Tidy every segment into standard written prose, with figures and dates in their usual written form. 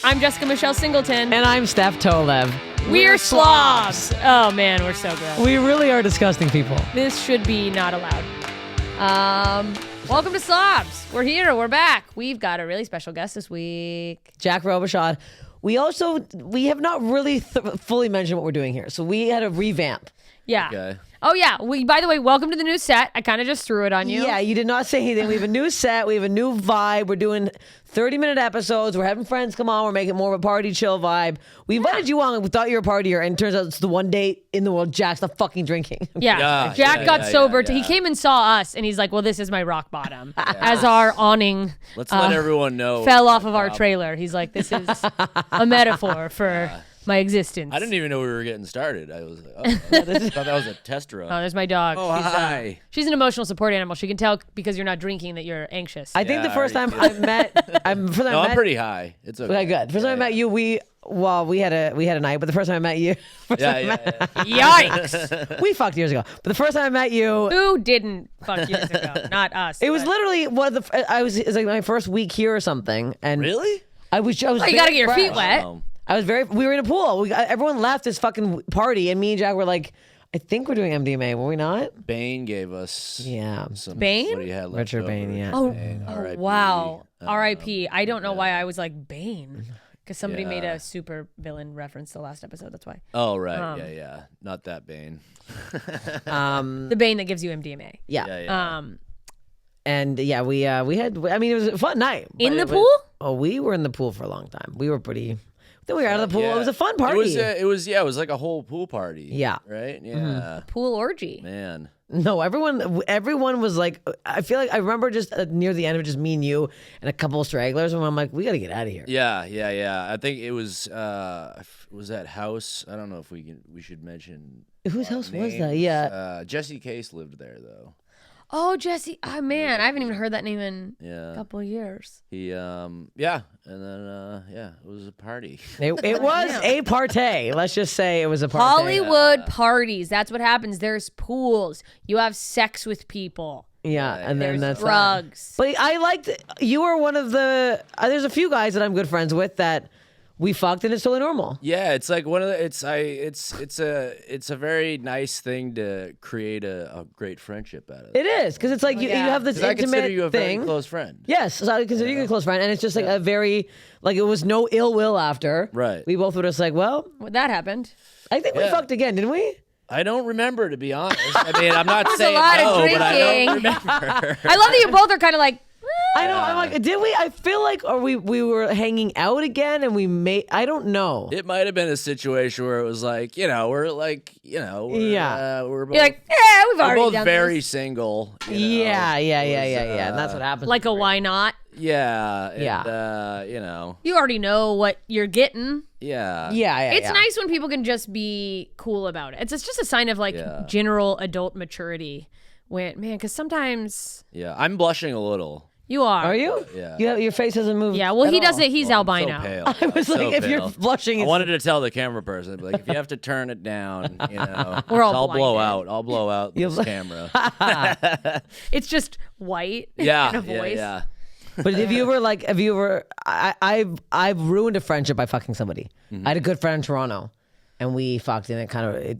I'm Jessica Michelle Singleton. And I'm Steph Tolev. We're slobs. Oh, man, we're so good. We really are disgusting people. This should be not allowed. Welcome to Slobs. We're here. We're back. We've got a really special guest this week. Jack Robichaud. We have not really fully mentioned what we're doing here. So we had a revamp. Yeah. Okay. Oh, yeah. By the way, welcome to the new set. I kind of just threw it on you. Yeah, you did not say anything. We have a new set. We have a new vibe. We're doing 30-minute episodes. We're having friends come on. We're making more of a party chill vibe. We invited you on. We thought you were a partier, and it turns out it's the one date in the world Jack's not fucking drinking. Yeah. Jack got sober. He came and saw us, and he's like, well, this is my rock bottom. As our awning Let's let everyone know. fell off of our trailer. He's like, this is a metaphor for my existence. I didn't even know we were getting started. I was like, I thought that was a test run. Oh, there's my dog. Oh, hi. She's an emotional support animal. She can tell because you're not drinking that you're anxious. I think the first time I met, I'm pretty high. It's okay. Okay, good. First time I met you, we had a night, but the first time I met you, Yikes. we fucked years ago. But the first time I met you, Who didn't fuck years ago? Not us. it was literally it was like my first week here or something, and Really? I was you very gotta get your feet fresh. wet. We were in a pool. Everyone left this fucking party, and me and Jack were like, I think we're doing MDMA, were we not? Bain gave us some. Bane? What do you have left Richard over? Bane, yeah. Oh, R.I.P. wow. R.I.P. I don't know why I was like Bane. Because somebody made a super villain reference the last episode. That's why. Oh, right. Yeah. Not that Bane. The Bane that gives you MDMA. Yeah. And yeah, we had. I mean, it was a fun night. In the pool? Oh, we were in the pool for a long time. We were pretty. Then we were out of the pool. It was a fun party. It was like a whole pool party. Yeah. Right? Yeah. Mm-hmm. Pool orgy. Man. No, everyone was like, I feel like I remember just near the end of it, just me and you and a couple of stragglers, and I'm like, we got to get out of here. Yeah. I think it was that house. I don't know if we should mention. Whose house was names. that? Yeah. Jesse Case lived there though. Oh, Jesse. Oh, man. I haven't even heard that name in Yeah. a couple of years. He and then it was a party. It was a party. Let's just say it was a party. Hollywood parties. That's what happens. There's pools. You have sex with people. Yeah, and then There's that's drugs. But I liked. You were one of the. There's a few guys that I'm good friends with that we fucked, and it's totally normal. Yeah, it's like one of the. It's a very nice thing to create a great friendship out of. It is because it's like you have this 'Cause I consider intimate you a thing. very close friend. Yes, so I consider you a close friend, and it's just like a very it was no ill will after. Right. We both were just like, well, That happened. I think we fucked again, didn't we? I don't remember, to be honest. I mean, I'm not saying a lot of no, but I don't drinking. remember. I love that you both are kind of like, I know. I'm like, did we? I feel like, or we were hanging out again, and we made. I don't know. It might have been a situation where it was like, we're like, we're both, you're like, yeah, we've we're already both done very this. single. Yeah. And that's what happened. Like a why not? Yeah. And, Yeah. You already know what you're getting. Yeah. Yeah. It's nice when people can just be cool about it. It's just a sign of general adult maturity. Because sometimes I'm blushing a little. you are. Are you? Yeah. Your face hasn't moved. Yeah. Well, at he all. doesn't. He's albino. So pale. I was like, if you're blushing, I it's wanted to tell the camera person, I'd be like, if you have to turn it down, We're all I'll blow blinded. out. I'll blow out this camera. It's just white. Yeah. And a voice. Yeah. But have you ever I've ruined a friendship by fucking somebody. I had a good friend in Toronto, and we fucked, and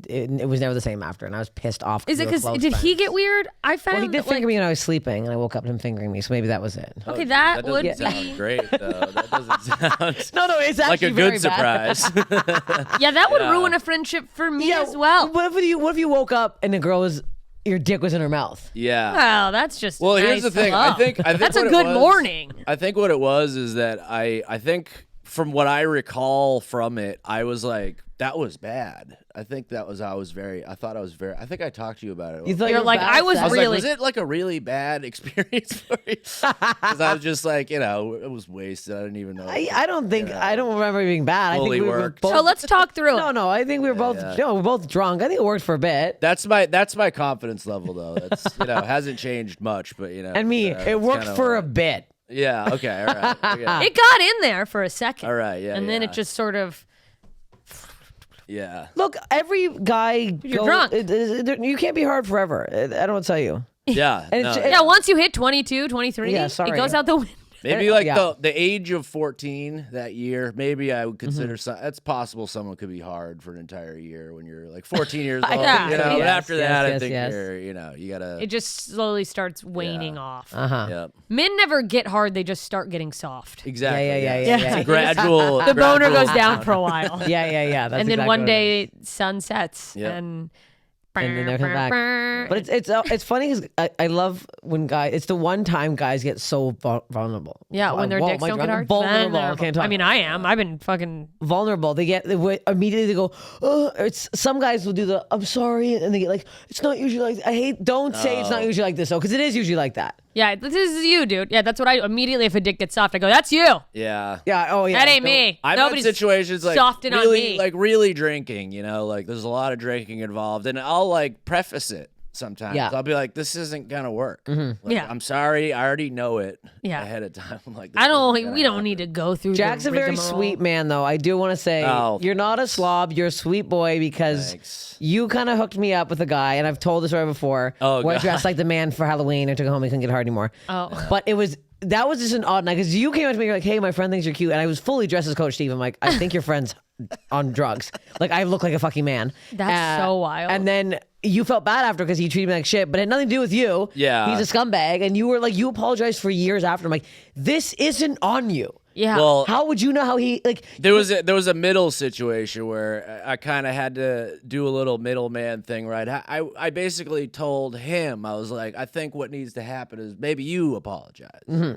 it was never the same after, and I was pissed off. Is it because did he get weird? I found Well, he did that, finger me when I was sleeping, and I woke up to him fingering me, so maybe that was it. Okay, that would doesn't be. sound great though. That doesn't sound No, it's like actually a very good bad. surprise. Yeah, that would ruin a friendship for me as well. What if you woke up and your dick was in her mouth? Yeah. Well, that's just Well, a here's nice the thing. hello. I think that's a what it good was- morning. I think what it was is that I think from what I recall from it, I was like, that was bad. I think I think I talked to you about it. You thought You're it like, bad I was I was really- like, was it like a really bad experience for you? Because I was just like, it was wasted. I didn't even know. I don't think I don't remember it being bad. I think Fully we were worked. both. So let's talk through it. No. I think we were both. No, we're both drunk. I think it worked for a bit. That's my confidence level though. That's hasn't changed much, but And me, it worked for a bit. Yeah. Okay. All right. Okay. It got in there for a second. All right. Yeah. And then it just sort of. Yeah. Look, every guy. You're drunk. You can't be hard forever. I don't tell you. Yeah. And no. it's- Yeah, once you hit 22, 23, Yeah, sorry. it goes out the window. Maybe like the age of 14 that year, maybe I would consider that's possible someone could be hard for an entire year when you're like 14 years old. Yeah. You know, Yes, but after that, I yes, think yes. you're, you gotta. It just slowly starts waning off. Yep. Men never get hard; they just start getting soft. Exactly. Yeah. It's a gradual. The boner gradual goes down for a while. Yeah. That's And then exactly one what it day, sun sets, and then they'll come back. But it's funny because I love when guys. It's the one time guys get so vulnerable. yeah, when their dicks don't get hard. Vulnerable. I can't talk. I mean, I am. I've been fucking vulnerable. They immediately they go. Oh, it's some guys will do the I'm sorry, and they get like it's not usually like. Don't say it's not usually like this though, because it is usually like that. Yeah, this is you, dude. Yeah, that's what I immediately. If a dick gets soft, I go, "That's you." Yeah. Yeah. Oh yeah. That ain't me. I've Nobody's had situations like soften on really, me. like really drinking. You know, like there's a lot of drinking involved, and I'll like preface it sometimes. Yeah. I'll be like, "This isn't gonna work." Like, Yeah. I'm sorry. I already know it. Yeah. Ahead of time. I'm like, I don't. We don't need to go through. Jack's the a very rigmarole. sweet man, though. I do want to say you're not a slob. You're a sweet boy because Thanks. you kind of hooked me up with a guy, and I've told this story before. Oh, where I God. dressed like the man for Halloween. I took it home. He couldn't get hard anymore. Oh. But that was just an odd night because you came up to me. You're like, "Hey, my friend thinks you're cute," and I was fully dressed as Coach Steve. I'm like, "I think your friend's on drugs. Like, I look like a fucking man." That's so wild. And then you felt bad after because he treated me like shit, but it had nothing to do with you. Yeah. He's a scumbag, and you were like, you apologized for years after. I'm like, this isn't on you. Yeah. Well, How would you know how he like? there was a middle situation where I kind of had to do a little middleman thing, right? I basically told him, I was like, I think what needs to happen is maybe you apologize.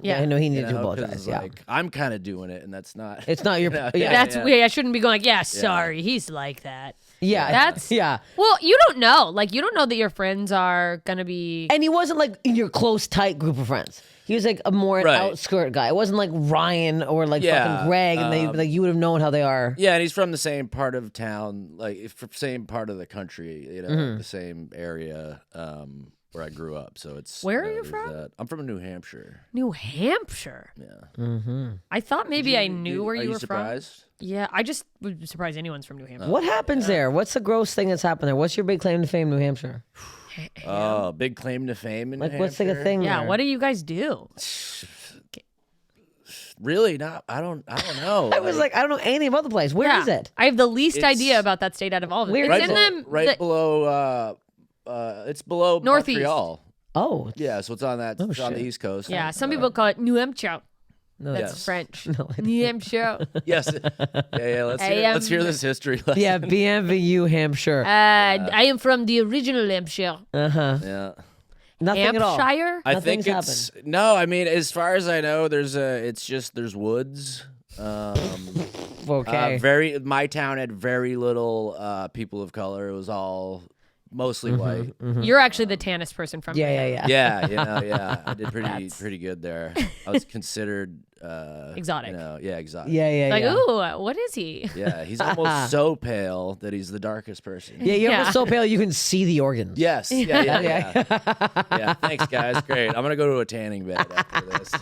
Yeah, I know he You needed to know, 'cause apologize. it's Yeah, like I'm kind of doing it, and that's not. it's not your. You know, yeah, That's weird. I shouldn't be going like, yeah, sorry, he's like that. yeah, That's yeah. Well, you don't know. Like, you don't know that your friends are gonna be. And he wasn't like in your close, tight group of friends. He was like a more Right. outskirt guy. It wasn't like Ryan or like Yeah, fucking Greg, and they like you would have known how they are. Yeah, and he's from the same part of town, like same part of the country, you know, the same area where I grew up. So it's Where are you there's from? that. I'm from New Hampshire. New Hampshire. Yeah. I thought maybe I knew where Are you were surprised? from. Yeah, I just would be surprised anyone's from New Hampshire. What happens there? What's the gross thing that's happened there? What's your big claim to fame, New Hampshire? Oh, big claim to fame in Like, New what's like a Hampshire? thing? Yeah, there? what do you guys do? Really? Not. I don't know. I was like, I don't know anything about the place. Where is it? I have the least It's- idea about that state out of all of them. Where It's is in it? them right below. It's below Northeast. Montreal. Oh, Yeah, so it's on that. it's on the shit. East Coast. Yeah, some people call it New Hampshire. no, That's Yes. French. No, it New Hampshire. Yes. Yeah. Let's hear this history lesson. yeah, BMVU Hampshire. I am from the original Hampshire. Yeah. Nothing at all. Hampshire? I Nothing's think it's no. I mean, as far as I know, there's woods. Okay. My town had very little people of color. It was all mostly white. You're actually the tannest person from here. Yeah. Yeah. I did pretty good there. I was considered Exotic. Exotic. Yeah. Like, ooh, what is he? Yeah, he's almost so pale that he's the darkest person. Yeah, you're Yeah. almost so pale you can see the organs. Yes. Yeah. Thanks, guys. Great. I'm gonna go to a tanning bed after this.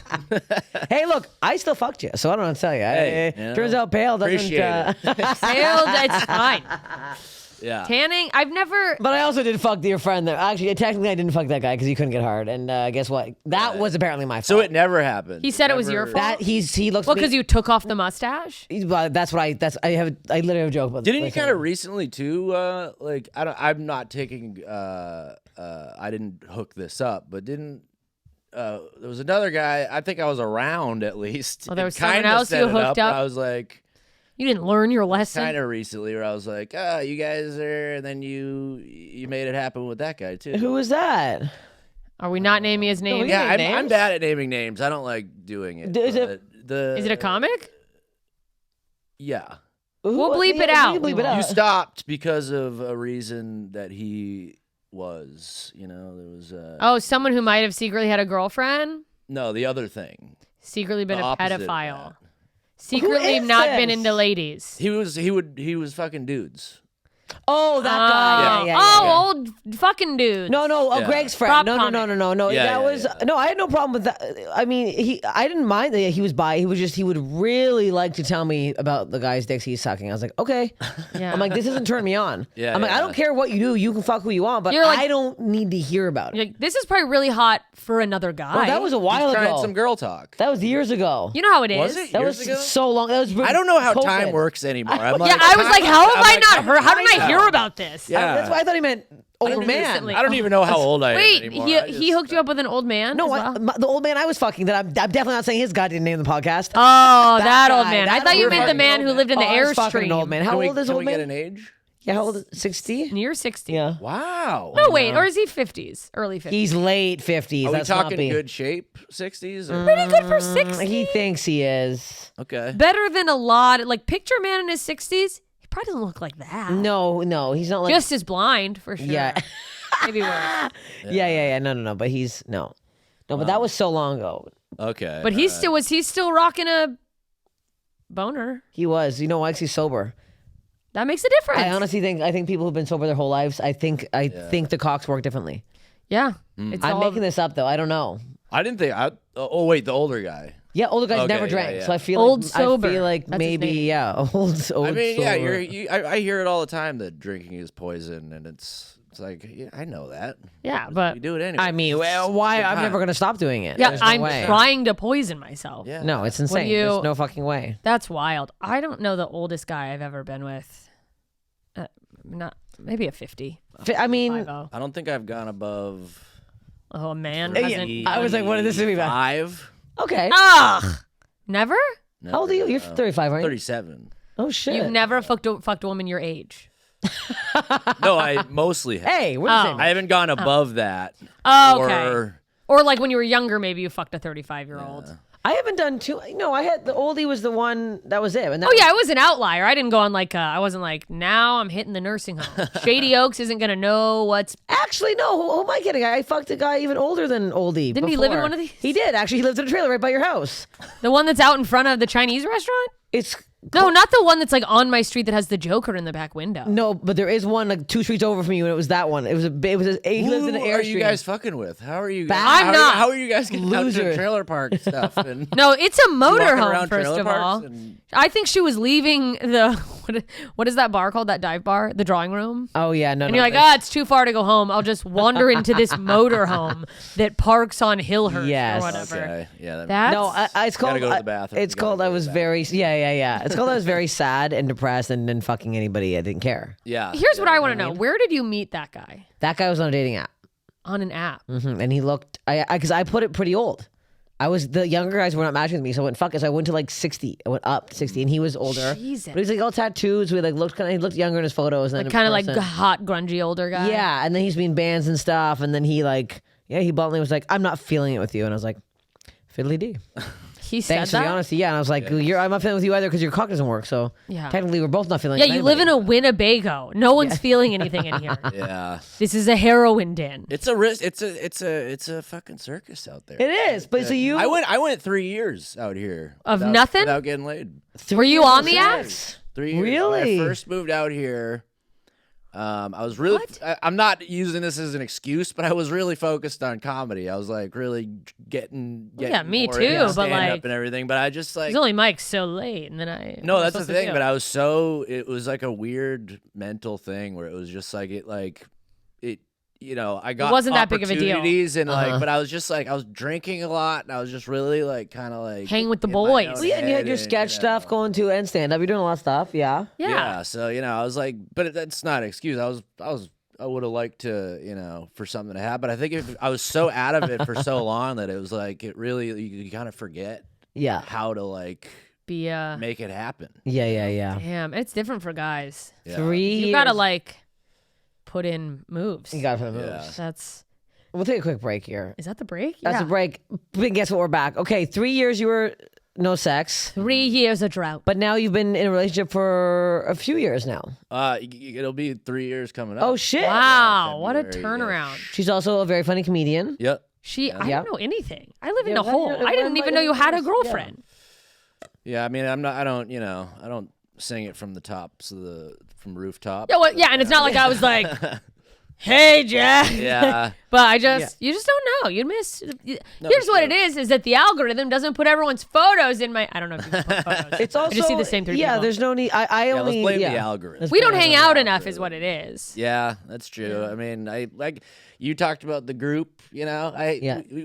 Hey, look, I still fucked you, so I don't know what to tell you. Hey, you know, turns out pale doesn't. appreciate it. Pale, that's fine. Yeah. Tanning, I've never. But I also did fuck your friend there. Actually, technically, I didn't fuck that guy because he couldn't get hard. And guess what? That was apparently my fault. So it never happened. He said it was your Never- fault? That he looks. Well, because you took off the mustache? That's what I. I literally have a joke about. Didn't you this. kind of recently too? I'm not taking. I didn't hook this up, but didn't. There was another guy. I think I was around at least. Well, there was Kinda someone else set you it hooked up? I was like, You didn't learn your lesson? kind of recently, where I was like, oh, you guys are, and then you made it happen with that guy too. Who was that? Are we not naming his name? we- Yeah, name I'm names? bad at naming names. I don't like doing it. Is it- Is it a comic? Yeah. We'll bleep it out. Bleep it out. You stopped because of a reason that he was. You know, there was Oh, someone who might have secretly had a girlfriend? no, the other thing. Secretly been The a opposite of pedophile. that. Secretly is not been this? into ladies. He was fucking dudes. Oh, that guy. Yeah. Old fucking dude. No, Greg's friend. Prop No. Yeah, That was no. I had no problem with that. I mean, I didn't mind that he was bi. He would really like to tell me about the guy's dicks he's sucking. I was like, okay. Yeah. I'm like, this doesn't turn me on. Yeah, I'm like, I don't care what you do. You can fuck who you want, but You're like- I don't need to hear about it. You're like, this is probably really hot for another guy. Well, that was a while Trying ago. some girl talk. That was years ago. You know how it is. Was it? That Years was ago? so long. That was. I don't know how COVID. time works anymore. I'm Yeah, like, I was like, how have I not heard? How did I I hear about this? Yeah. That's why I thought he meant old man. recently. I don't even know how old I am Wait, anymore. he hooked you up with an old man? No, as well? the old man I was fucking. That I'm definitely not saying his goddamn name in the podcast. Oh, that old guy. man. I That thought you old meant the fucking man old who lived in the I was fucking an Airstream. old man. How old is can old we man? get an age? Yeah, how old is 60? Near 60. Yeah. Wow. No, wait, or is he 50s? Early 50s? He's late 50s. Are we That's talking not good shape? 60s? Or? pretty good for 60. He thinks he is. Okay. Better than a lot. Like, picture a man in his 60s. He probably doesn't look like that. No, he's not like. Just as blind, for sure. Yeah. Maybe worse. Yeah. No. But he's no. But that was so long ago. Okay. But was he still rocking a boner? He was. You know why? 'Cause he's sober. That makes a difference. I honestly think people who've been sober their whole lives. I think the cocks work differently. Yeah. Mm. It's I'm all, making this up though. I don't know. I didn't think. Oh wait, the older guy. Yeah, older guys Okay, never yeah, drank, yeah. so I feel Old like sober. I feel like That's his maybe name. old. I mean, yeah, sober. I hear it all the time that drinking is poison, and it's like, yeah, I know that. Yeah, but You do it anyway. I mean, well, why? I'm never gonna stop doing it. yeah, There's no I'm way. trying to poison myself. Yeah. No, it's insane. you- There's no fucking way. That's wild. I don't know the oldest guy I've ever been with. Not maybe a 50. I mean, 50. I don't think I've gone above. Oh, a man Yeah, hasn't. I was like, what is this movie about? 5. okay. Ugh. Never? How old are you? You're 35, right? 37. Oh shit. You've never fucked a woman your age. No, I mostly have. Hey, we're the same. I haven't gone above that. Oh, okay. Or, Or like when you were younger, maybe you fucked a 35-year-old. I haven't done too. No, I had the oldie was the one that was it. And that Oh yeah, it was an outlier. I didn't go on like I wasn't like now I'm hitting the nursing home. Shady Oaks isn't gonna know what's. Actually, no. Who am I kidding? I fucked a guy even older than oldie. Didn't he live in before. one of these? He did. Actually, he lived in a trailer right by your house. The one that's out in front of the Chinese restaurant? It's No, not the one that's like on my street that has the Joker in the back window. no, but there is one like 2 streets over from you, and it was that one. He lives in an who air are you guys fucking with? How are you? I'm how, not. How are you guys getting out to Loser. trailer park stuff? And No, it's a walking motorhome, around first trailer of parks all. and- I think she was leaving the what is that bar called? That dive bar? The drawing room? Oh yeah, no. And no, you're like, it's- it's too far to go home. I'll just wander into this motorhome that parks on Hillhurst Yes. or whatever. Okay. Yeah. That's No, it's called. Gotta go to the bathroom. It's Gotta called. go I to the was bathroom. very. Yeah. It's called. I was very sad and depressed and then fucking anybody. I didn't care. yeah. Here's what I want to know. Where did you meet that guy? That guy was on a dating app, On an app. and he looked. Because I put it pretty old. I was the younger guys were not matching with me, so I went fuck it. So I went to like 60. I went up to 60, and he was older. Jesus. But he was like all tattoos. We like looked he looked younger in his photos. And Like then kind in of like person- hot, grungy older guy. Yeah, and then he's been bands and stuff, and then he he bluntly was like, "I'm not feeling it with you," and I was like, "Fiddly D." He said Thanks for that. the honesty. Yeah, and I was like, I'm not feeling with you either because your cock doesn't work. So Yeah. technically, we're both not feeling. Yeah, it with you live in anybody. a Winnebago. No one's feeling anything in here. Yeah. This is a heroin den. It's a risk. It's a fucking circus out there. It is, but so you. I went 3 years out here Of without- nothing? without getting laid. Were you on the apps? 3 years. Really? When I first moved out here. I was really. I'm not using this as an excuse, but I was really focused on comedy. I was like really getting. Yeah, me more too, into but, stand-up like- and everything. But I just like. It's only Mike's so late, and then I. No, what am I that's the supposed to thing. do? But I was it was like a weird mental thing where it was just like it. I got wasn't that big of a deal. opportunities and but I was just like I was drinking a lot and I was just really like kind of like Hang with the in my boys. own Well, yeah, and you had head your and, sketch you stuff know. going to and stand up. You're doing a lot of stuff. Yeah. Yeah. So I was like, but that's not an excuse. I would have liked to for something to happen. I think if I was so out of it for so long that it was like it really you kind of forget Yeah. how to like Be make it happen. Yeah. damn, it's different for guys. Yeah. 3 years. You gotta like put in moves. You gotta put the moves. Yeah. That's We'll take a quick break here. is that the break? That's Yeah. a break. But guess what? We're back. Okay, 3 years you were no sex, 3 years of drought. but now you've been in a relationship for a few years now. It'll be 3 years coming up. Oh shit! Wow, what a February, turnaround. She's also a very funny comedian. Yep. I Yeah. don't know anything. I live in Yeah, a hole. well, I didn't even know you had a yeah. girlfriend. Yeah, I mean, I don't sing it from the tops of from rooftop. Yeah, well, yeah, and it's not like I was like, "Hey, Jack." Yeah. But you just don't know. You'd miss. Here's what it is that the algorithm doesn't put everyone's photos in my. I don't know if you put photos. It's also I just see the same three Yeah, people. there's no need. I only let's blame the algorithm. We don't hang out enough, is what it is. Yeah, that's true. I mean, I like you talked about the group. You know,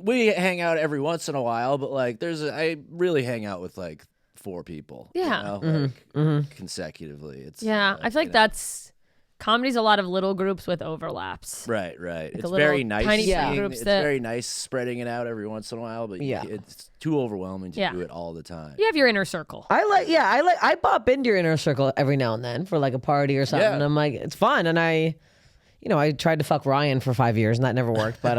we hang out every once in a while, but like I really hang out with like 4 people. Yeah. You know, consecutively. It's I feel like that's. Comedy's a lot of little groups with overlaps. Right. It's little very nice. tiny groups It's that- very nice spreading it out every once in a while, but it's too overwhelming to do it all the time. You have your inner circle. I pop into your inner circle every now and then for like a party or something. Yeah. And I'm like, it's fun. And I tried to fuck Ryan for 5 years and that never worked. But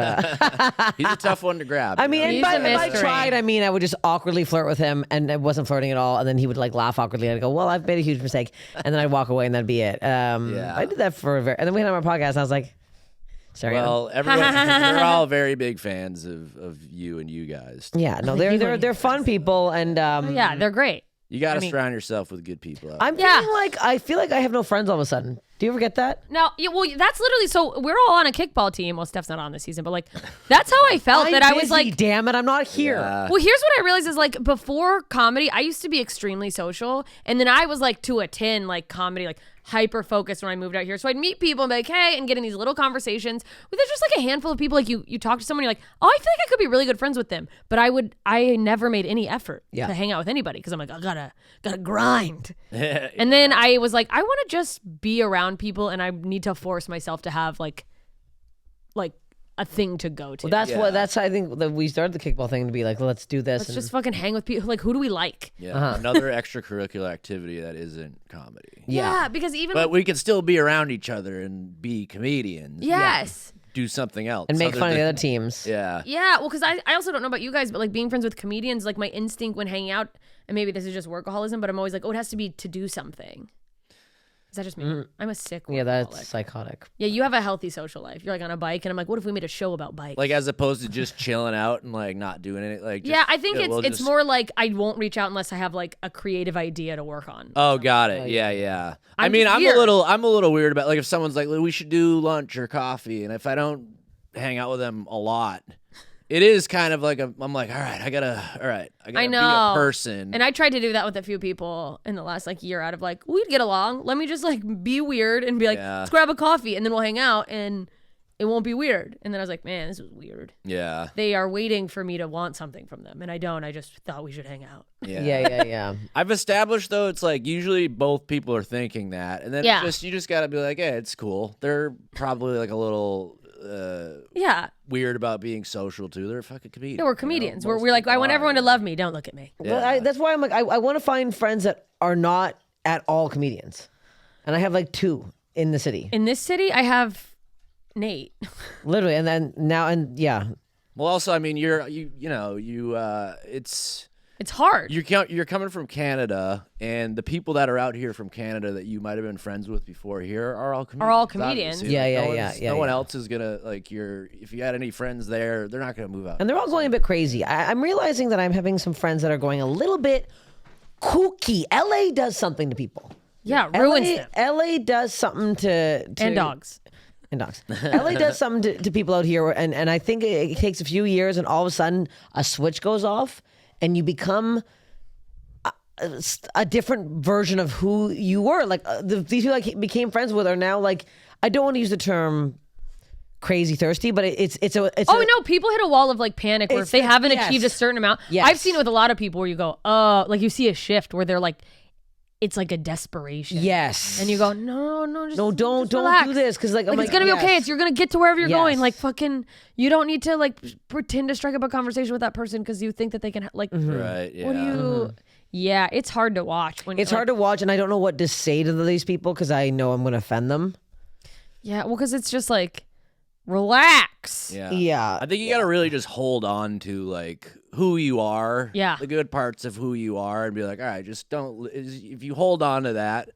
He's a tough one to grab. I mean, He's if a I mystery. tried, I would just awkwardly flirt with him and it wasn't flirting at all. And then he would like laugh awkwardly. And I'd go, well, I've made a huge mistake. And then I'd walk away and that'd be it. I did that for and then we had him on our podcast and I was like, sorry. Well, we're all very big fans of you and you guys. Yeah, no, they're fun people. And Yeah, they're great. You got to surround yourself with good people. I'm feeling like I feel like I have no friends all of a sudden. Do you ever get that? No, well, that's literally so we're all on a kickball team. Well, Steph's not on this season, but like that's how I felt that I was like, damn it, I'm not here. Yeah. well, here's what I realized is like before comedy, I used to be extremely social, and then I was like to a 10, like comedy, like hyper focused when I moved out here. So I'd meet people and be like, hey, and get in these little conversations with just like a handful of people. Like you talk to someone, you're like, oh, I feel like I could be really good friends with them, but I never made any effort to hang out with anybody because I'm like, I gotta grind. And then I was like, I want to just be around people, and I need to force myself to have like a thing to go to. Well, that's I think that we started the kickball thing to be like, let's do this. Let's just fucking hang with people. Like, who do we like? Yeah, another extracurricular activity that isn't comedy. Yeah, because even But we can still be around each other and be comedians. yes. Do something else. and make other fun of the than- other teams. Yeah. Yeah, well, because I also don't know about you guys, but like being friends with comedians, like my instinct when hanging out, and maybe this is just workaholism, but I'm always like, oh, it has to be to do something. Is that just me? I'm a sick workaholic. Yeah, that's psychotic. Yeah, you have a healthy social life. You're like on a bike, and I'm like, what if we made a show about bikes? Like as opposed to just chilling out and like not doing anything. Like yeah, I think we'll it's just- more like I won't reach out unless I have like a creative idea to work on. Oh, got it. Yeah. I I'm mean, just I'm weird. a little weird about like if someone's like, we should do lunch or coffee, and if I don't hang out with them a lot, it is kind of like I'm like, all right, I gotta I know. be a person. And I tried to do that with a few people in the last like year out of like, we'd get along. Let me just like be weird and be like, let's grab a coffee and then we'll hang out and it won't be weird. And then I was like, man, this is weird. Yeah. They are waiting for me to want something from them. And I don't. I just thought we should hang out. Yeah. I've established though, it's like usually both people are thinking that, and then Yeah. you just gotta be like, hey, it's cool. They're probably like a little Yeah. weird about being social too. They're fucking comedians. Yeah, we're comedians. We're like, I want everyone to love me. Don't look at me. Well, that's why I'm like, I want to find friends that are not at all comedians, and I have like 2 in the city, In this city, I have Nate. literally, and then now and yeah. Well, also, I mean, It's hard. you're coming from Canada, and the people that are out here from Canada that you might have been friends with before here are all comedians. Obviously. Yeah, No one else is gonna like if you had any friends there, they're not gonna move out. And they're all going a bit crazy. I'm realizing that I'm having some friends that are going a little bit kooky. LA does something to people. Yeah, ruins them. LA does something to And dogs. And dogs. LA does something to people out here, and I think it takes a few years, and all of a sudden a switch goes off, and you become a different version of who you were. Like these people I became friends with are now like, I don't want to use the term crazy thirsty, but it's no, people hit a wall of like panic where if they haven't achieved a certain amount. Yes. I've seen it with a lot of people where you go, like you see a shift where they're like, it's like a desperation. Yes. And you go, no, don't relax. do this, because like it's gonna be okay. You're gonna get to wherever you're going. Yes. Like fucking, you don't need to like pretend to strike up a conversation with that person because you think that they can like. Right. Yeah. What do you? Yeah, it's hard to watch when It's hard to watch, and I don't know what to say to these people because I know I'm going to offend them. Yeah, well, because it's just like, relax. Yeah. I think you gotta really just hold on to like who you are. Yeah. The good parts of who you are, and be like, all right, just don't. If you hold on to that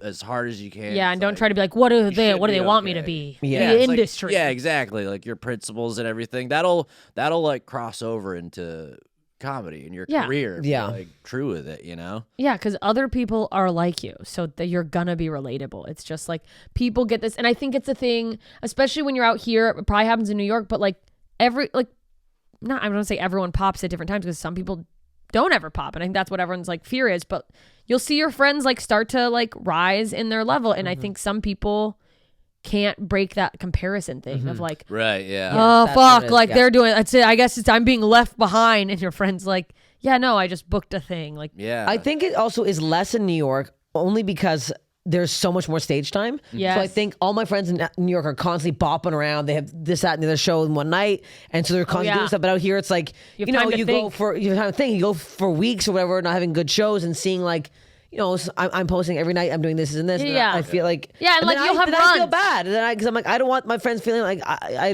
as hard as you can. Yeah, and it's don't like, try to be like, what do you they should want me okay. to be? Yeah, The it's like- industry. yeah, exactly. Like your principles and everything. That'll like cross over into comedy and your Yeah. career. If Yeah. you're, like true with it, you know? Yeah, because other people are like you, so that you're gonna be relatable. It's just like people get this, and I think it's a thing, especially when you're out here. It probably happens in New York, but like I'm gonna say everyone pops at different times because some people don't ever pop, and I think that's what everyone's like fear is. But you'll see your friends like start to like rise in their level, and I think some people can't break that comparison thing of like, Right, yeah. oh that's what it fuck, is, like yeah. they're doing. That's it. I guess I'm being left behind, and your friend's like, yeah, no, I just booked a thing. Like, Yeah. I think it also is less in New York only because there's so much more stage time. Yes. So I think all my friends in New York are constantly bopping around. They have this, that, and the other show in one night. And so they're constantly yeah. doing stuff. But out here, it's like, You have you know, time to you go think. for, you have time to think. You go for weeks or whatever, not having good shows and seeing like, you know, I'm posting every night. I'm doing this and this. And Yeah. I feel like, Yeah, and, like, then you'll have then I feel runs. bad. And then because I'm like, I don't want my friends feeling like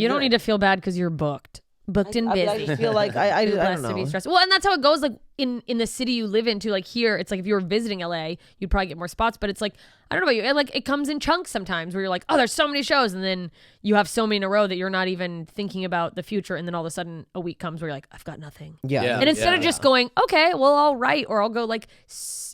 you don't need to feel bad because you're booked and busy. I just feel like I Less don't to be know. stressed. Well, and that's how it goes. Like in the city you live into, like here, it's like if you were visiting LA, you'd probably get more spots. But it's like I don't know about you. Like it comes in chunks sometimes where you're like, oh, there's so many shows, and then you have so many in a row that you're not even thinking about the future. And then all of a sudden, a week comes where you're like, I've got nothing. Yeah. Yeah. And instead of just going, okay, well, I'll write or I'll go like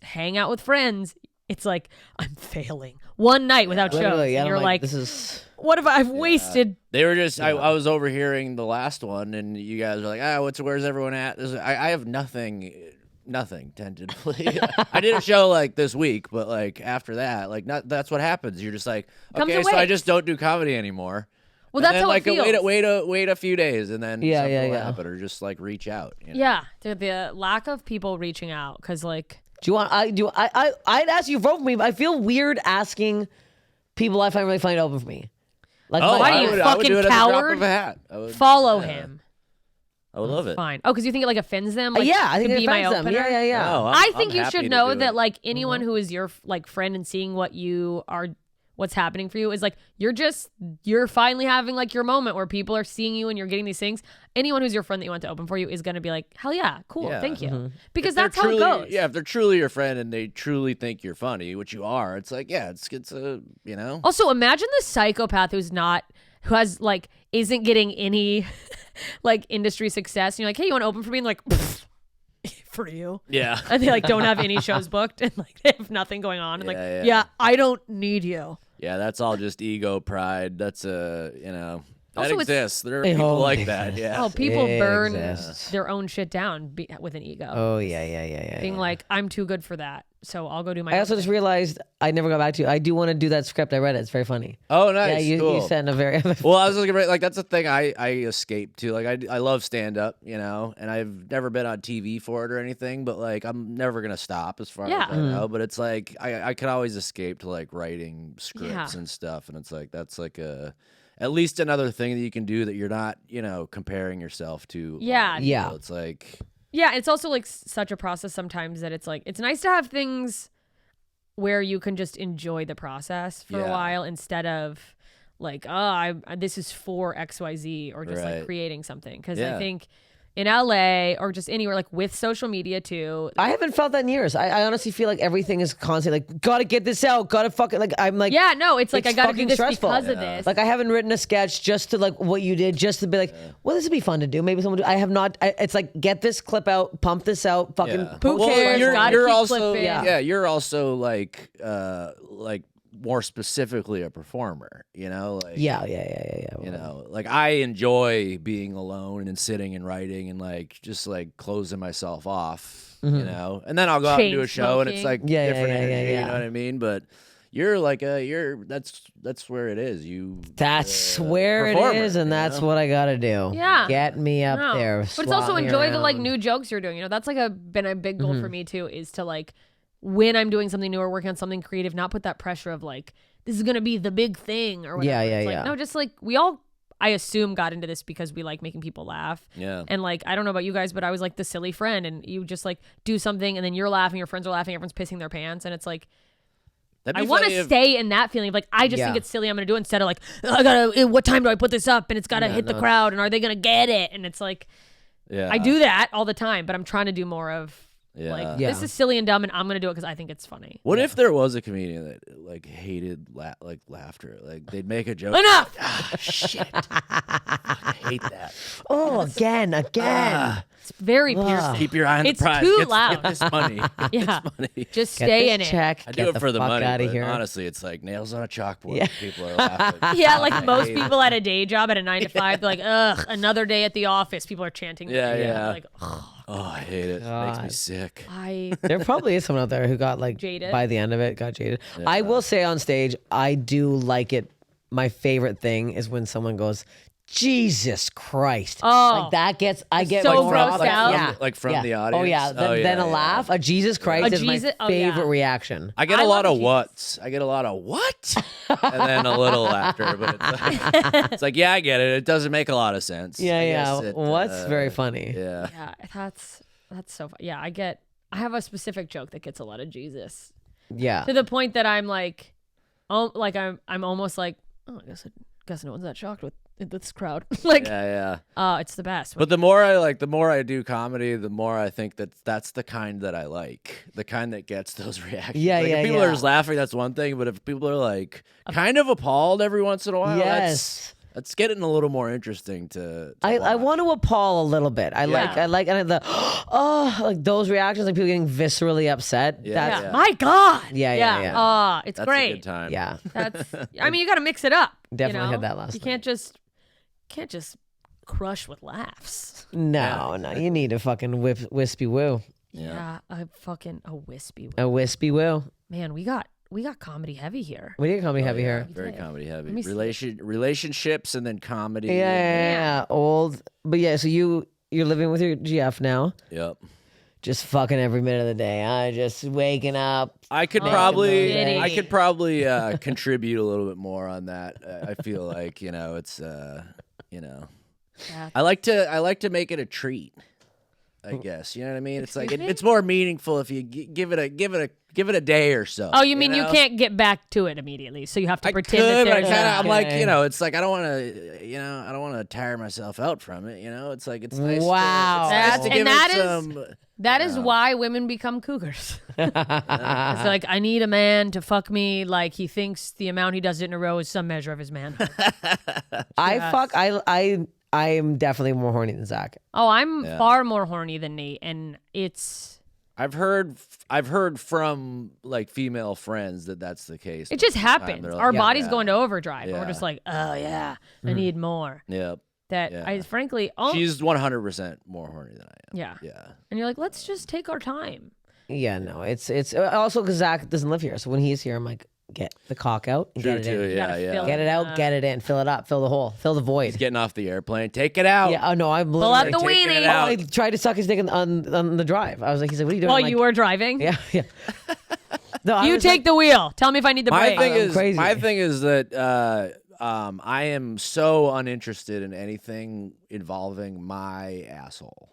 hang out with friends. It's like I'm failing one night without shows. Literally, And I'm you're like, this is. what if I've wasted? They were just. I was overhearing the last one, and you guys were like, where's everyone at? I have nothing tentatively. I did a show like this week, but like after that, like that's what happens. You're just like, Comes okay, and so I waits. just don't do comedy anymore. Well, And that's then, how like it feels. wait a few days, and then Yeah, something yeah, will yeah. happen, or just like reach out. You know? Yeah, the lack of people reaching out because like. Do you want? I'd ask you to vote for me, but I feel weird asking people I find really funny to open for me. Like, Oh, Why I are you would, I would fucking do it at the drop coward? of a hat. I would Follow him. I would love it. Fine. Oh, because you think it like offends them? Like, yeah, I think to it be my offends them. opener? Yeah. No, I I'm think you happy should to know do that it. like anyone who is your like friend and seeing what you are, what's happening for you is like you're finally having like your moment where people are seeing you and you're getting these things. Anyone who's your friend that you want to open for you is going to be like, hell yeah, cool, Yeah. thank you, Mm-hmm. because If they're that's how it truly- goes. Yeah, if they're truly your friend and they truly think you're funny, which you are, it's like, yeah, it's a, you know. Also, imagine the psychopath who has like isn't getting any like industry success. And you're like, hey, you want to open for me? And like, for you. Yeah. And they like don't have any shows booked and like they have nothing going on. And like, Yeah, yeah. yeah, I don't need you. Yeah, that's all just ego, pride. That's you know, that Also, it's- exists. There are It people all like that. Yeah. Oh, people It burn exists. their own shit down with an ego. Oh yeah. Being like, I'm too good for that, so I'll go do my I own also thing. just realized I never got back to you. I do want to do that script. I read it. It's very funny. Oh, nice. Yeah, cool. you sent a very. Well, I was looking at like that's a thing I escape to. Like I love stand up, you know, and I've never been on TV for it or anything, but like I'm never gonna stop as far Yeah. as I know. But it's like I can always escape to like writing scripts Yeah. and stuff, and it's like that's like at least another thing that you can do that you're not, you know, comparing yourself to. Yeah. other Yeah. people. It's like Yeah, it's also like such a process sometimes that it's like it's nice to have things where you can just enjoy the process for a Yeah. while instead of like, this is for XYZ or just like Right. creating something. Because Yeah. I think in LA or just anywhere, like with social media too. I haven't felt that in years. I honestly feel like everything is constantly like, gotta get this out, gotta fucking like. I'm like, Yeah, no, it's like It's I got to do fucking this stressful. because of this. Like I haven't written a sketch just to like what you did, just to be like, well, this would be fun to do. Maybe someone do. I have not. It's like get this clip out, pump this out, fucking. yeah. Who cares? You're, Gotta you're keep also clipping. yeah. You're also like more specifically a performer, you know, like Yeah. You know, like I enjoy being alone and sitting and writing and like just like closing myself off, you know, and then I'll go out and do a Chain show and it's like smoking. Yeah, different yeah, energy, yeah. you know what I mean? But you're like that's where it is. That's where it performer, is, and you that's know? what I gotta do. Yeah. Get me up No. there. But it's swat also me enjoy the like around. new jokes you're doing. You know, that's like been a big goal for me too, is to like when I'm doing something new or working on something creative, not put that pressure of like this is gonna be the big thing or whatever. Yeah, It's like, yeah. no, just like we all I assume got into this because we like making people laugh. Yeah. And like I don't know about you guys, but I was like the silly friend and you just like do something and then you're laughing, your friends are laughing, everyone's pissing their pants, and it's like That'd I be want funny to if- stay in that feeling of like I just Yeah. think it's silly, I'm gonna do it instead of like I gotta what time do I put this up and it's gotta hit the crowd and are they gonna get it, and it's like Yeah. I do that all the time, but I'm trying to do more of Yeah. Like Yeah. this is silly and dumb, and I'm gonna do it because I think it's funny. What if there was a comedian that like hated laughter? Like they'd make a joke. Enough. Ah, shit. I hate that. Oh, again. It's very piercing. Keep your eye on It's the prize. too Get loud. this money. Get Yeah. this money. Just Get stay this in it. check. I Get do it for the fuck money. out of But here. honestly, it's like nails on a chalkboard. Yeah. People are laughing. Yeah, like I most hate it. people at a day job at a 9 to 5, they're like, ugh, another day at the office. People are chanting. Yeah, yeah. Like, ugh, Oh, I hate it. It makes me God. sick. There probably is someone out there who got like Jaded. by the end of it, got jaded. I will say on stage, I do like it. My favorite thing is when someone goes, Jesus Christ. Oh. Like that gets, I get so more grossed off- out. Yeah. Like from yeah. the Oh audience? yeah. Oh, Then yeah, a yeah. laugh, a Jesus Christ A is Jesus- my oh, yeah. favorite reaction. I get I a lot love of Jesus. whats. I get a lot of what? And then a little laughter. But it's like, yeah, I get it. It doesn't make a lot of sense. Yeah, I yeah. guess it, What's very funny. Yeah. yeah, that's so fun. Yeah, I have a specific joke that gets a lot of Jesus Yeah. to the point that I'm like, oh, like I'm almost like, oh, I guess no one's that shocked with this crowd. Like, Yeah, yeah. it's the best. But the more I do comedy, the more I think that's the kind that I like. The kind that gets those reactions. Yeah, like, yeah, if people yeah. are just laughing, that's one thing. But if people are like kind of appalled every once in a while, Yes. that's getting a little more interesting to I watch. want to appall a little bit. I like and the like those reactions, like people getting viscerally upset. Yeah, That's yeah. My God. Yeah. It's That's great. a good time. yeah. That's. I mean, you got to mix it up. Definitely you had know? that last You night. can't just crush with laughs. No, you need a fucking wispy woo. Yeah, a wispy. A wispy woo. Man, we got comedy heavy here. We did comedy heavy Yeah, here. very did. comedy heavy. Let me see. Relationships and then comedy. Yeah. Old. But yeah, so you're living with your GF now. Yep. Just fucking every minute of the day. I just waking up. I could Oh, probably shitty. contribute a little bit more on that. I feel like, it's Yeah. I like to make it a treat. I guess, you know what I mean? It's like it's more meaningful if you give it a day or so. Oh, you mean you know? can't get back to it immediately, so you have to I pretend could, that but I there's kind of, I'm like, Okay. it's like I don't want to tire myself out from it. It's like it's nice. Wow. To, it's nice That's- to and give that it is- some. That is why women become cougars. It's like, I need a man to fuck me like he thinks the amount he does it in a row is some measure of his manhood. I am definitely more horny than Zach. Oh, I'm far more horny than Nate, and it's I've heard from like female friends that's the case. it just most of the time. happens. They're Our like, bodies yeah, go into overdrive, and we're Yeah. just like, oh yeah, I need more. Yep. That Yeah. I frankly, oh She's 100% more horny than I am. yeah, Yeah. and you're like, let's just take our time. Yeah, no, it's also because Zach doesn't live here, so when he's here, I'm like, get the cock out and True get it too. in. Yeah, gotta yeah. fill Get it out, get it in, fill it up, fill the hole, fill the void. He's getting off the airplane. Take it out. Yeah, oh no, I'm Pull out the literally- taking it weenie. out. I tried to suck his dick on the drive. I was like, he's like, what are you doing? While I'm like, you were driving, yeah, yeah. No, I you was take the wheel. Tell me if I need the My brake. thing I'm is crazy. my thing is that I am so uninterested in anything involving my asshole.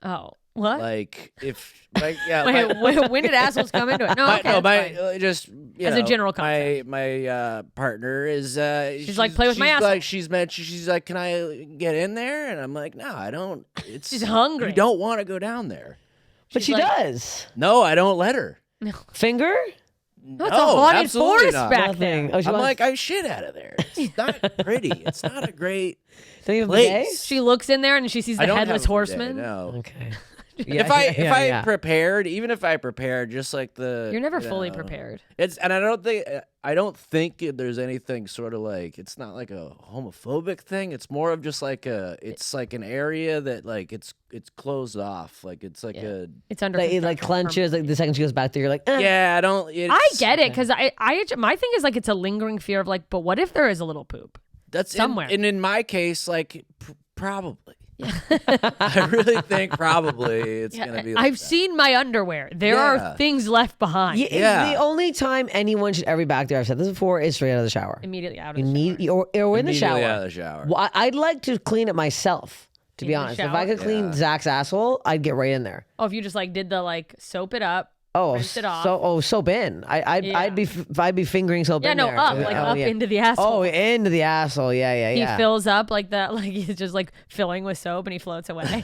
Oh, what? Like if like yeah. my- Wait, when did assholes come into it? No, okay, no, that's my fine. just you As a know, general my partner is she's like, play with my asshole. like she's like, can I get in there? And I'm like, no, I don't. It's She's hungry. You don't want to go down there. But she like- does. No, I don't let her. Finger? No, it's No, a haunted absolutely forest not. back Nothing. there. Oh, she I'm wants- like, I shit out of there. It's not pretty. It's not a great don't you have a bidet? place. She looks in there and she sees I the don't headless have a bidet, horseman. No. Okay. If I prepared, even if I prepared, just like the You're never you fully know, prepared. It's and I don't think there's anything sort of like it's not like a homophobic thing. It's more of just like it's like an area that like it's closed off. Like it's like It's under Like, it like construction clenches. Like the second she goes back there, you're like, eh. yeah. I don't. I get it because I my thing is like it's a lingering fear of like, but what if there is a little poop? That's somewhere. And in my case, like probably. I really think probably it's gonna be. Like I've that. seen my underwear. There Yeah. are things left behind. The only time anyone should ever be back there, I've said this before, is straight out of the shower. Immediately out of You the shower. need or in the Immediately shower. out of the shower. Well, I'd like to clean it myself. To be In the honest, if shower? I could clean Zach's asshole, I'd get right in there. Oh, if you just like did the like soap it up Oh, Rinse it off. soap in. I'd be fingering soap Yeah, in no, there. up, like up into the asshole. Oh, into the asshole. Yeah. He fills up like that, like he's just like filling with soap and he floats away.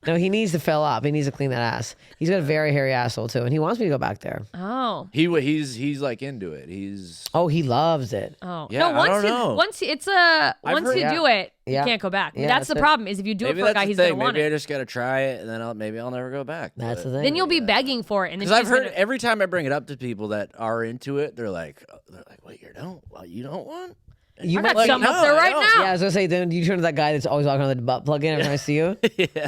No, he needs to fill up. He needs to clean that ass. He's got a very hairy asshole too, and he wants me to go back there. Oh. He's like into it. He's Oh, he loves it. Oh. Yeah, No, I don't know. once you do it, you can't go back. Yeah, that's the that's it. problem is if you do maybe it for a that's guy, the he's thing. going to want Maybe I it. just gotta try it, and then I'll never go back. That's the thing. Then you'll be begging for it. And then Because I've she's heard gonna- every time I bring it up to people that are into it, they're like, "Wait, you don't want?" You I might got some no, up there I right don't. now. Yeah, I was gonna say, then you turn to that guy that's always walking on the butt plug in every time I see you.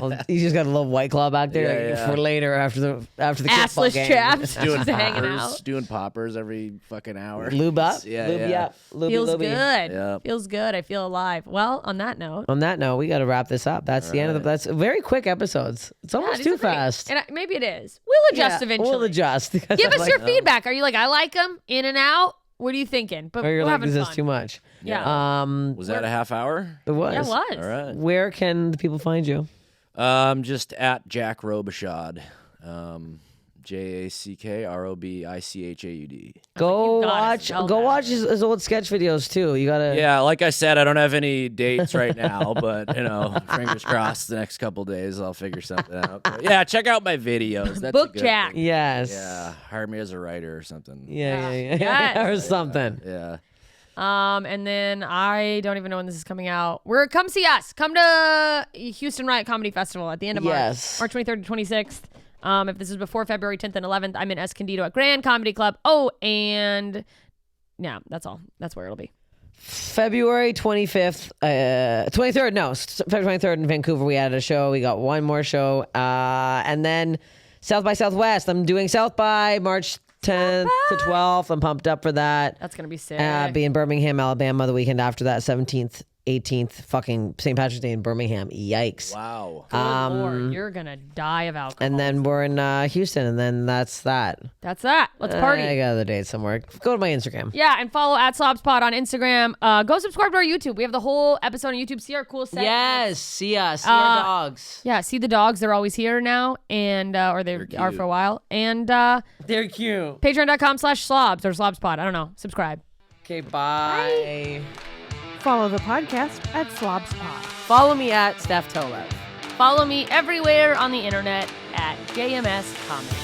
Well, he's just got a little White Claw back there Yeah. for later after the Assless game. chaps Doing just hanging poppers, out. doing poppers every fucking hour. Lube up, Yeah, lube yeah. up, lube Feels lube. good. Yeah. Feels good. I feel alive. Well, on that note. On that note, we got to wrap this up. That's the end of the. That's very quick episodes. It's almost these too are great. fast. And maybe it is. We'll adjust eventually. We'll adjust. Give us your feedback. Are you like, I like them in and out? What are you thinking? But Or you're we're like, having this fun. is too much. Yeah. Was that a half hour? It was. Yeah, it was. All right. Where can the people find you? Just at Jack Robichaud. JACKROBICHAUD. Go you gotta watch. spell Go that. watch his old sketch videos too. You gotta. Yeah, like I said, I don't have any dates right now, but fingers crossed the next couple days I'll figure something out. But yeah, check out my videos. That's a Book good Jack. thing. Yes. Yeah, hire me as a writer or something. Yeah. Yes. Or something. Yeah. And then I don't even know when this is coming out. Come see us. Come to Houston Riot Comedy Festival at the end of Yes. March 23rd to 26th. If this is before February 10th and 11th, I'm in Escondido at Grand Comedy Club. Oh, and yeah, that's all. That's where it'll be. February 25th, 23rd, no, February 23rd in Vancouver, we added a show. We got one more show. And then South by Southwest. I'm doing South by March 10th to 12th. I'm pumped up for that. That's going to be sick. Be in Birmingham, Alabama the weekend after that, 17th, 18th, fucking St. Patrick's Day in Birmingham. Yikes. Wow. Good Lord, you're going to die of alcohol. And then we're in Houston, and then that's that. That's that. Let's party. I got other dates somewhere. Go to my Instagram. Yeah, and follow at SLOBSPod on Instagram. Go subscribe to our YouTube. We have the whole episode on YouTube. See our cool set. Yes, see us. See our dogs. Yeah, see the dogs. They're always here now, and or they are for a while. And They're cute. patreon.com/slobs or slobspod. I don't know. Subscribe. Okay, bye. Follow the podcast at SlobsPod. Follow me at Steph Tolev. Follow me everywhere on the internet at JMS Comedy.